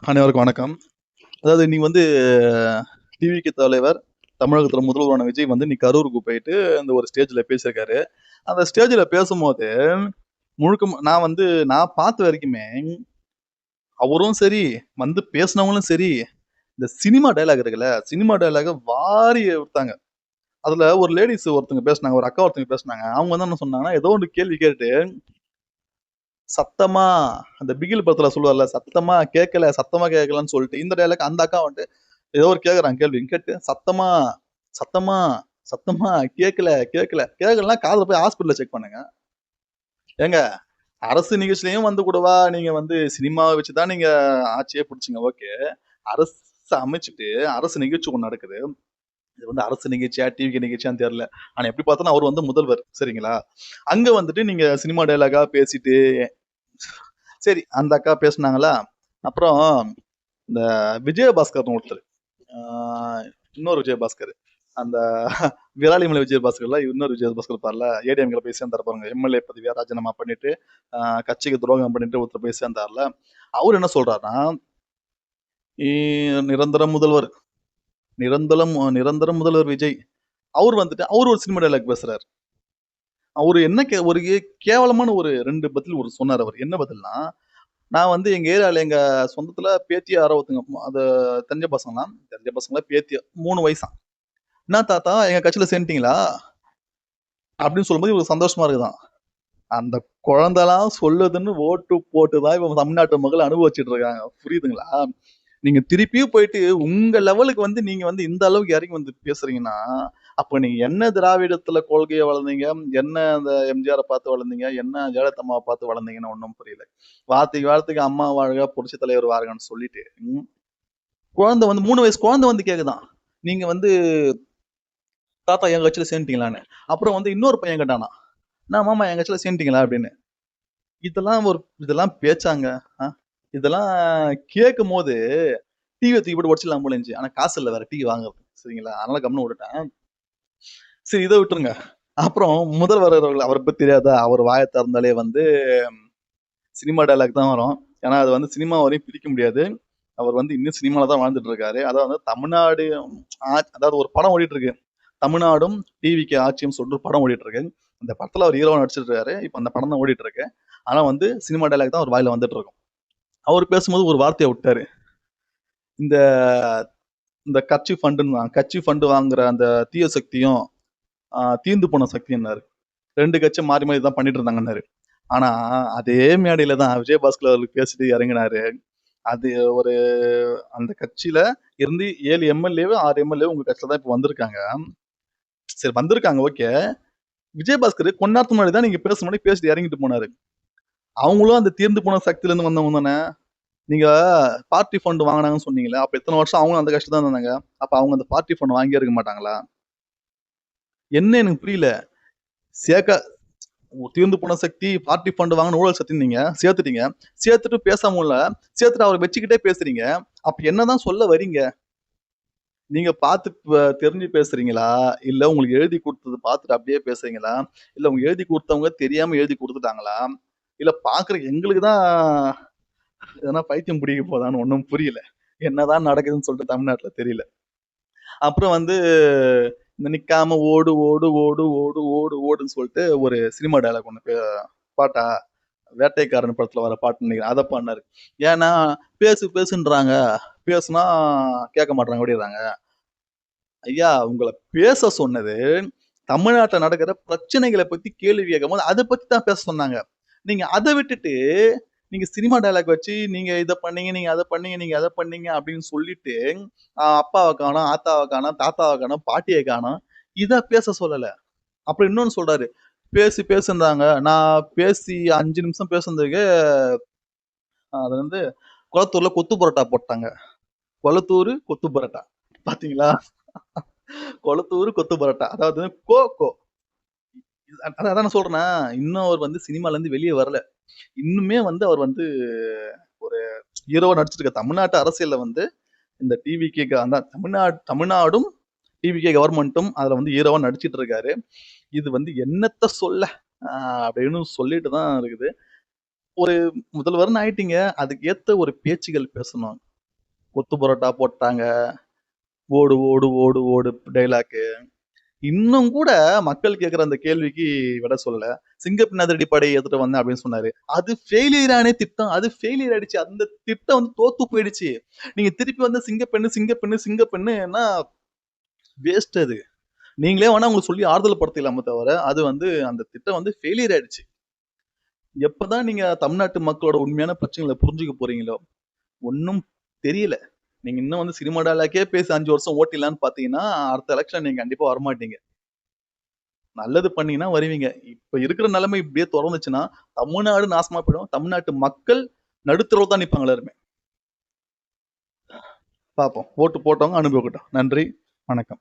அனைவருக்கும் வணக்கம். அதாவது நீ வந்து டிவிக்கு தலைவர், தமிழகத்துல முதல்வரான விஜய் வந்து இன்னைக்கு கரூருக்கு போயிட்டு அந்த ஒரு ஸ்டேஜ்ல பேசியிருக்காரு. அந்த ஸ்டேஜ்ல பேசும்போது நான் பார்த்த வரைக்குமே, அவரும் சரி, வந்து பேசினவங்களும் சரி, இந்த சினிமா டயலாக் இருக்குல்ல, சினிமா டயலாக வாரி எடுத்தாங்க. அதுல ஒரு லேடீஸ் ஒருத்தங்க பேசுனாங்க, ஒரு அக்கா ஒருத்தங்க பேசுனாங்க. அவங்க வந்து என்ன சொன்னாங்கன்னா, ஏதோ ஒரு கேள்வி கேட்டு சத்தமா அந்த பிகில் படத்துல சொல்லுவார்ல, சத்தமா கேட்கல, சத்தமா கேட்கலன்னு சொல்லிட்டு, இந்த டயலாக் அந்த அக்கா வந்துட்டு ஏதோ ஒரு கேட்குறாங்க கேள்வி. கேட்டு சத்தமா, சத்தமா, சத்தமா கேட்கல, கேட்கல. கேட்கலன்னா காதுல போய் ஹாஸ்பிட்டல்ல செக் பண்ணுங்க. ஏங்க அரசு நிகழ்ச்சியிலயும் வந்து கூடவா நீங்க வந்து சினிமாவ வச்சு தான் நீங்க ஆட்சியே புடிச்சீங்க. ஓகே. அரசு அமைச்சுட்டு, அரசு நிகழ்ச்சி ஒண்ணு நடக்குது. இது வந்து அரசு நிகழ்ச்சியா, டிவி நிகழ்ச்சியான்னு தெரியல. ஆனா எப்படி பார்த்தாலும் அவர் வந்து முதல்வர். சரிங்களா? அங்க வந்துட்டு நீங்க சினிமா டயலாகா பேசிட்டு சரி அந்த அக்கா பேசுனாங்களா? அப்புறம் இந்த விஜயபாஸ்கர்ன்னு ஒருத்தரு. ஆ இன்னொரு விஜயபாஸ்கர். அந்த விராலிமலை விஜயபாஸ்கர்ல இன்னொரு விஜயபாஸ்கர் இருப்பார்ல, ஏடிஎம்கேல போய் சேர்ந்தாரு பாருங்க. எம்எல்ஏ பதவிய ராஜினாமா பண்ணிட்டு, கட்சிக்கு துரோகம் பண்ணிட்டு ஒருத்தர் போய் சேர்ந்தார்ல. அவரு என்ன சொல்றாருன்னா, "இ நிரந்தர முதல்வர் நிரந்தர முதல்வர் விஜய்." அவரு வந்துட்டு அவரு ஒரு சினிமா டயலாக் பேசுறாரு. அவரு என்ன ஒரு கேவலமான ஒரு 2 பதில் ஒரு சொன்னாரு அவரு. என்ன பதில்னா, நான் வந்து எங்க ஏரியால எங்க சொந்தத்துல பேத்தியா யாரோ ஒருத்தங்க அது தெரிஞ்ச பசங்களாம். தெரிஞ்ச பசங்களா பேத்தியோ 3 வயசாம். "என்ன தாத்தா எங்க கட்சியில சேர்ந்துட்டீங்களா?" அப்படின்னு சொல்லும்போது இவருக்கு சந்தோஷமா இருக்குதாம். அந்த குழந்தலாம் சொல்லுதுன்னு ஓட்டு போட்டு தான் இப்ப தமிழ்நாட்டு மக்கள் அனுபவிச்சுட்டு இருக்காங்க. புரியுதுங்களா? நீங்க திருப்பியும் போயிட்டு உங்க லெவலுக்கு வந்து நீங்க வந்து இந்த அளவுக்கு இறங்கி வந்து பேசுறீங்கன்னா, அப்ப நீங்க என்ன திராவிடத்துல கொள்கைய வளர்ந்தீங்க? என்ன அந்த எம்ஜிஆர பார்த்து வளர்ந்தீங்க? என்ன ஜெயலலிதா அம்மாவ பார்த்து வளர்ந்தீங்கன்னு ஒண்ணும் புரியல. வார்த்தைக்கு வார்த்தைக்கு அம்மா வாழ்க, புரட்சித் தலைவர் வாழ்கன்னு சொல்லிட்டு, குழந்தை வந்து 3 வயசு குழந்தை வந்து கேக்குதாம். நீங்க வந்து தாத்தா என் கட்சியில சேர்ந்துட்டீங்களான்னு. அப்புறம் வந்து இன்னொரு பையன் கேட்டானாம். "என்ன மாமா என் கட்சியில சேர்ந்துட்டீங்களா?" அப்படின்னு. இதெல்லாம் பேச்சாங்க. அ இதெல்லாம் கேட்கும்போது, டிவிய தூக்கி போட்டு உடைச்சிடலாம் போல இருந்துச்சு. ஆனா காசு இல்ல வேற டிவி வாங்குறதுக்கு. சரிங்களா? அதனால கம்முனு விட்டுட்டேன். சரி இத விட்டுருங்க. அப்புறம் முதல்வர் அவர்கள் அவர பத்தி தெரியாதா? அவர் வாய திறந்தாலே வந்து சினிமா டயலாக் தான் வரும். ஏன்னா, அது வந்து சினிமா வரையும் பிரிக்க முடியாது. அவர் வந்து இன்னும் சினிமால தான் வாழ்ந்துட்டு இருக்காரு. அதாவது வந்து தமிழ்நாடு அதாவது ஒரு படம் ஓடிட்டு இருக்கு. தமிழ்நாடும் டிவிக்கு ஆட்சியும் சொல்லிட்டு ஒரு படம் ஓடிட்டு இருக்கு. அந்த படத்துல அவர் ஹீரோவா நடிச்சிட்டு இருக்காரு. இப்ப அந்த படம் தான் ஓடிட்டு இருக்கு. ஆனா வந்து சினிமா டயலாக் தான் அவர் வாயில வந்துட்டு இருக்கும். அவர் பேசும்போது ஒரு வார்த்தைய விட்டாரு. இந்த இந்த கட்சி ஃபண்ட் வாங்குற அந்த தீய சக்தியும், தீர்ந்து போன சக்தின்னாரு. 2 கட்சியும் மாறி, மாறி இதான் பண்ணிட்டு இருந்தாங்கன்னாரு. ஆனா, அதே மேடையில தான் விஜயபாஸ்கர் அவர்கள் பேசிட்டு இறங்குனாரு. அது ஒரு அந்த கட்சியில இருந்து 7 எம்.எல்.ஏ. 6 எம்.எல்.ஏ. உங்க கட்சில தான் இப்ப வந்திருக்காங்க. சரி வந்திருக்காங்க ஓகே. விஜயபாஸ்கர் கொஞ்ச நேரத்துக்கு முன்னாடி தான் நீங்க முன்னாடி பேசிட்டு இறங்கிட்டு போனாரு. அவங்களும் அந்த தீர்ந்து போன சக்தியிலருந்து வந்தவங்க தானே. நீங்க பார்ட்டி ஃபண்ட் வாங்குனாங்கன்னு சொன்னீங்கல்ல. அப்ப இத்தன வருஷம் அவங்களும் அந்த கட்சில தான் இருந்தாங்க. அப்ப அவங்க அந்த பார்ட்டி ஃபண்ட் வாங்கியிருக்க மாட்டாங்களா? என்ன எனக்கு புரியல. சேக்க தீர்ந்து போன சக்தி, பார்ட்டி ஃபண்ட் வாங்குன ஊழல் சக்தின்னீங்க. சேர்த்துட்டீங்க. சேர்த்துட்டு பேசாம இல்ல. சேர்த்துட்டு அவர வச்சுக்கிட்டே பேசுறீங்க. அப்ப என்னதான் சொல்ல வரீங்க? நீங்க பார்த்து தெரிஞ்சு பேசுறீங்களா? இல்ல உங்களுக்கு எழுதி குடுத்தது பார்த்துட்டு அப்படியே பேசுறீங்களா? இல்ல உங்க எழுதி குடுத்தவங்க தெரியாம எழுதி குடுத்துட்டாங்களா? இல்ல பார்க்குற எங்களுக்கு தான் எதனா பைத்தியம் பிடிக்க போதான்னு ஒண்ணும் புரியல. என்னதான் நடக்குதுன்னு சொல்லிட்டு தமிழ்நாட்டுல தெரியல. அப்புறம் வந்து இந்த நிக்காம ஓடு, ஓடு, ஓடு, ஓடு, ஓடு, ஓடுன்னு சொல்லிட்டு ஒரு சினிமா டயலாக் ஒண்ணு பாட்டா வேட்டைக்காரன் படத்துல வர பாட்டுன்னு நெனைக்கிறேன். அத பாடுனாரு. ஏன்னா, பேசு பேசுன்றாங்க. பேசுனா கேட்க மாட்றாங்க அப்படிங்கிறாங்க. ஐயா உங்கள பேச சொன்னது, தமிழ்நாட்டுல நடக்கிற பிரச்சனைகள பத்தி கேள்வி கேட்கும்போது, அத பத்தி தான் பேச சொன்னாங்க. நீங்க அத விட்டுட்டு, நீங்க சினிமா டயலாக் வச்சு, நீங்க இத பண்ணீங்க, நீங்க அத பண்ணீங்க, நீங்க அத பண்ணீங்க அப்படின்னு சொல்லிட்டு, அப்பாவ காணோம், ஆத்தாவ காணோம், தாத்தாவ காணோம், பாட்டிய காணோம். இத பேச சொல்லல. அப்புறம் இன்னொன்னு சொல்றாரு. பேசு பேசுன்றாங்க. நான் பேசி 5 நிமிஷம் பேசுனதுக்கு, அது வந்து கொளத்தூர்ல கொத்து பரோட்டா போட்டாங்க. கொளத்தூரு கொத்து பரோட்டா. பாத்தீங்களா? கொளத்தூரு கொத்து பரோட்டா. அதாவது கோ. அதான் நான் சொல்றேனா, இன்னும் அவர் வந்து சினிமாலருந்து வெளிய வரல. இன்னுமே வந்து அவர் வந்து ஒரு ஹீரோவா நடிச்சிட்டு இருக்க தமிழ்நாட்டு அரசியல்ல வந்து இந்த டிவிகே அதான் தமிழ்நாடும் டிவிகே கவர்மெண்ட்டும் அதுல வந்து ஹீரோவா நடிச்சிட்டு இருக்காரு. இது வந்து என்னத்த சொல்ல? அ அப்படின்னு சொல்லிட்டு தான் இருக்குது. ஒரு முதல்வர்ன்னு ஆயிட்டீங்க. அதுக்கு ஏத்த ஒரு பேச்சுகள் பேசணும். கொத்து பரோட்டா போட்டாங்க. ஓடு, ஓடு, ஓடு, ஓடு டயலாக்கு. இன்னும் கூட மக்கள் கேட்கிற அந்த கேள்விக்கு விட சொல்லல. சிங்கப்பெண் அதிரடி படை எடுத்துட்டு வந்தேன் அப்படின்னு சொன்னாரு. அது ஃபெயிலியர் ஆன திட்டம். அது ஃபெயிலியர் ஆயிடுச்சு. அந்த திட்டம் வந்து தோத்து போயிடுச்சு. நீங்க திருப்பி வந்து சிங்கப்பெண்ணு, சிங்கப்பெண்ணு, சிங்கப்பெண்ணுன்னா வேஸ்ட் அது. நீங்களே வேணா உங்களுக்கு சொல்லி ஆறுதல் படுத்திக்கலாமே தவிர, அது வந்து அந்த திட்டம் வந்து ஃபெயிலியர் ஆயிடுச்சு. எப்பதான் நீங்க தமிழ்நாட்டு மக்களோட உண்மையான பிரச்சனைகள புரிஞ்சுக்க போறீங்களோ, ஒண்ணும் தெரியல. நீங்க இன்னும் வந்து சினிமா டயலாக்கே பேசி 5 வருஷம் ஓட்டிடலான்னு பார்த்தீங்கன்னா, அடுத்த எலக்ஷன் நீங்க கண்டிப்பா வரமாட்டீங்க. நல்லது பண்ணீங்கன்னா வருவீங்க. இப்ப இருக்கிற நிலைமை இப்படியே தொடர்ந்துச்சுன்னா, தமிழ்நாடு நாசமா போயிடும். தமிழ்நாட்டு மக்கள் நடுத்தெருவுல தான் நிப்பாங்க எல்லாருமே. பார்ப்போம். ஓட்டு போட்டவங்க அனுபவிக்கட்டும். நன்றி. வணக்கம்.